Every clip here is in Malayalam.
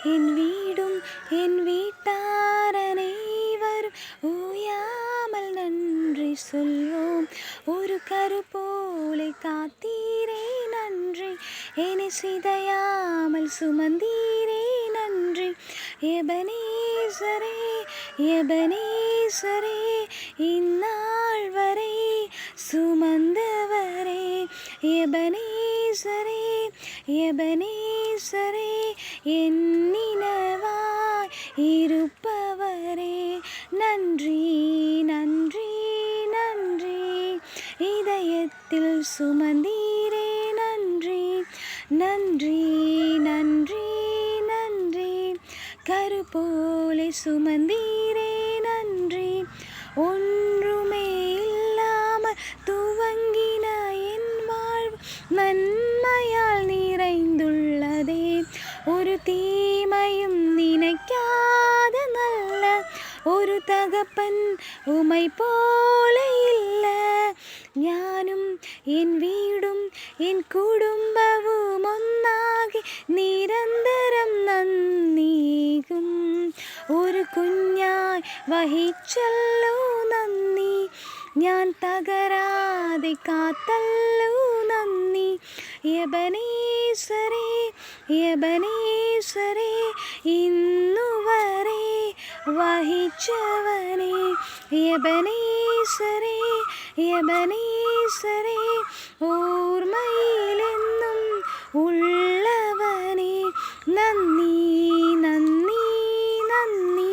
என் வீடும் என் வீட்டார் அனைவரும் ஓயாமல் நன்றி சொல்வோம். ஒரு கரு போலே காத்தீரே நன்றி, என்னை சிதையாமல் சுமந்தீரே நன்றி. எபனேசரே எபனேசரே, இந்நாள் வரை சுமந்தவரே. எபனேசரே எபனேசரே, எண்ணினவாய் இருப்பவரே. நன்றி நன்றி நன்றி, இதயத்தில் சுமந்தீரே நன்றி. நன்றி நன்றி நன்றி, கரு போலே சுமந்தீரே நன்றி. ஒன்றுமே இல்லாமல் துவங்கின என் வாழ்வு நன்மையால் நிறைந்துள்ளதே. ஒரு தீமையும் நினைக்காத நல்ல ஒரு தகப்பன் உமை போல இல்ல. ഞാനും എൻ വീടും എൻ കുടുംബവും ഒന്നാകി നിരന്തരം നന്ദിയും. ഒരു കുഞ്ഞായി വഹിച്ചല്ലോ നന്ദി, ഞാൻ തകരാതെ കാത്തല്ലോ നന്ദി. എബനേസരേ എബനേസരേ, ഇന്നുവരെ വഹിച്ചവനേ. എബനേസരേ എബനേസരേ, ഓർമ്മയിലെന്നും ഉള്ളവനേ. നന്ദി നന്ദി നന്ദി,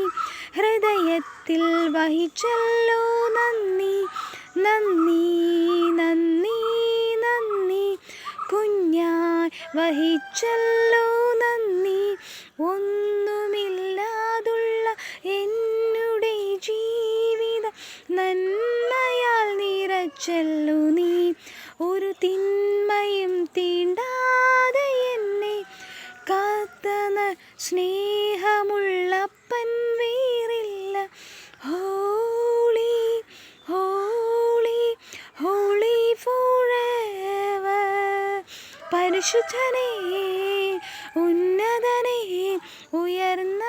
ഹൃദയത്തിൽ വഹിച്ചല്ലോ നന്ദി. നന്ദി നന്ദി നന്ദി, കുഞ്ഞായി വഹിച്ചല്ലോ നന്ദി. ഒന്നുമില്ലാതുള്ള എന്നുടെ ജീവിതം നന്മയാൽ നിറച്ചല്ലോ നീ. ഒരു തിന്മയും തീണ്ടാതെ എന്നെ കാത്തന സ്നേഹമുള്ളപ്പൻ വേറില്ല. Holy holy holy forever. പരിശുദ്ധനേ ഉന്നതനേ ഉയർന്ന